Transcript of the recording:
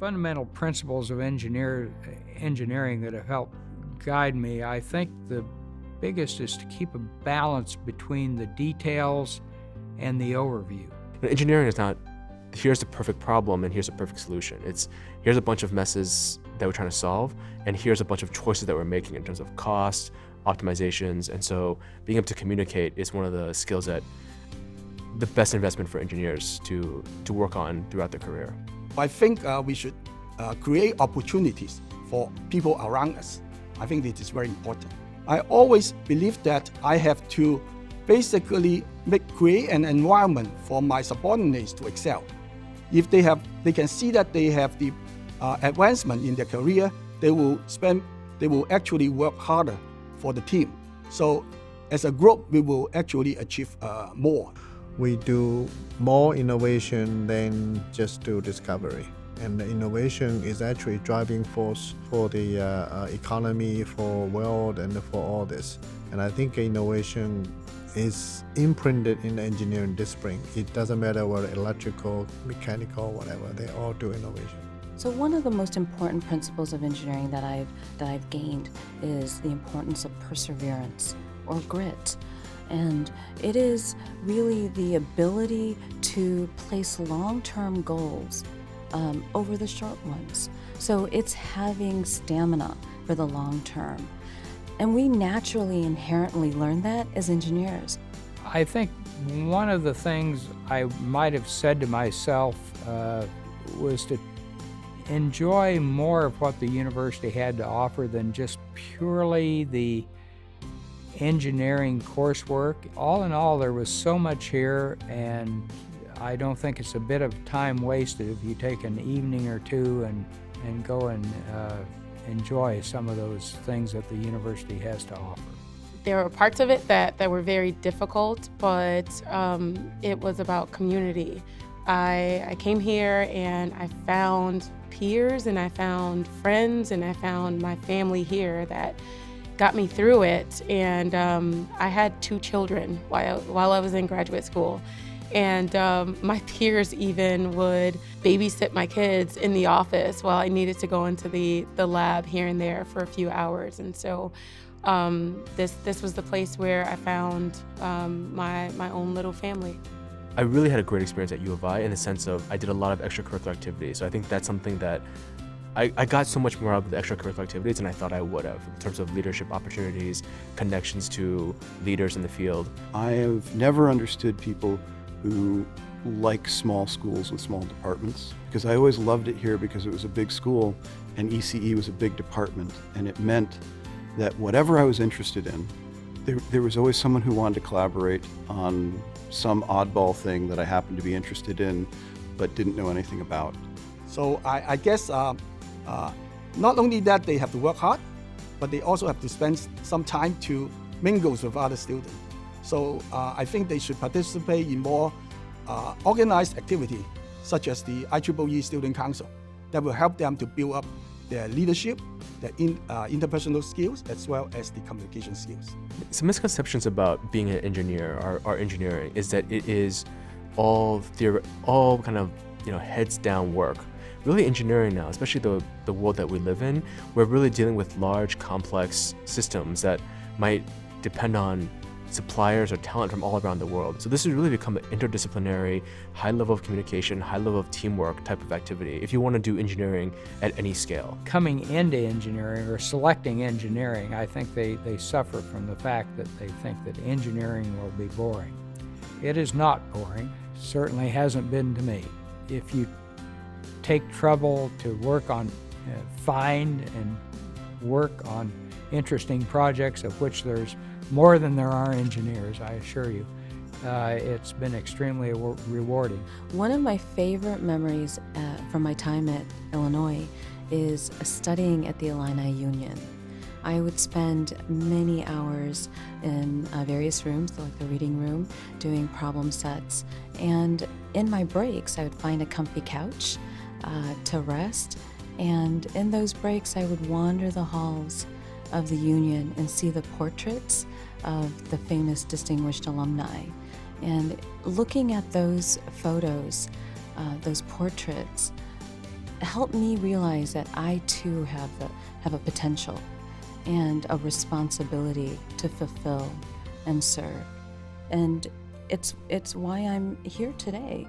fundamental principles of engineering that have helped guide me, I think the biggest is to keep a balance between the details and the overview. Engineering is not, here's the perfect problem and here's a perfect solution. It's, here's a bunch of messes that we're trying to solve, and here's a bunch of choices that we're making in terms of cost, optimizations, and so being able to communicate is one of the skills that the best investment for engineers to work on throughout their career. I think we should create opportunities for people around us. I think this is very important. I always believe that I have to basically create an environment for my subordinates to excel. If they can see that they have the advancement in their career, they will actually work harder for the team. So as a group, we will actually achieve more. We do more innovation than just do discovery. And the innovation is actually driving force for the economy, for world, and for all this. And I think innovation is imprinted in the engineering discipline. It doesn't matter whether electrical, mechanical, whatever, they all do innovation. So one of the most important principles of engineering that I've gained is the importance of perseverance or grit. And it is really the ability to place long-term goals over the short ones. So it's having stamina for the long term. And we naturally, inherently learn that as engineers. I think one of the things I might have said to myself was to enjoy more of what the university had to offer than just purely the engineering coursework. All in all, there was so much here, and I don't think it's a bit of time wasted if you take an evening or two and go and enjoy some of those things that the university has to offer. There were parts of it that were very difficult, but it was about community. I came here and I found peers and I found friends and I found my family here that got me through it. And I had 2 children while I was in graduate school. And my peers even would babysit my kids in the office while I needed to go into the lab here and there for a few hours. And so this was the place where I found my own little family. I really had a great experience at U of I in the sense of I did a lot of extracurricular activities. So I think that's something that I got so much more out of the extracurricular activities than I thought I would have in terms of leadership opportunities, connections to leaders in the field. I have never understood people who like small schools with small departments, because I always loved it here because it was a big school and ECE was a big department, and it meant that whatever I was interested in, there was always someone who wanted to collaborate on some oddball thing that I happened to be interested in but didn't know anything about. So I guess not only that they have to work hard, but they also have to spend some time to mingle with other students. So I think they should participate in more organized activity, such as the IEEE Student Council, that will help them to build up their leadership, their interpersonal skills, as well as the communication skills. Some misconceptions about being an engineer or engineering is that it is all kind of heads down work. Really, engineering now, especially the world that we live in, we're really dealing with large, complex systems that might depend on suppliers or talent from all around the world. So this has really become an interdisciplinary, high level of communication, high level of teamwork type of activity if you want to do engineering at any scale. Coming into engineering or selecting engineering, I think they suffer from the fact that they think that engineering will be boring. It is not boring, certainly hasn't been to me. If you take trouble to work on, find and work on interesting projects, of which there's more than there are engineers, I assure you. It's been extremely rewarding. One of my favorite memories from my time at Illinois is studying at the Illini Union. I would spend many hours in various rooms, like the reading room, doing problem sets. And in my breaks, I would find a comfy couch to rest. And in those breaks, I would wander the halls of the Union and see the portraits of the famous distinguished alumni. And looking at those photos, those portraits, helped me realize that I too have a potential and a responsibility to fulfill and serve. And it's why I'm here today.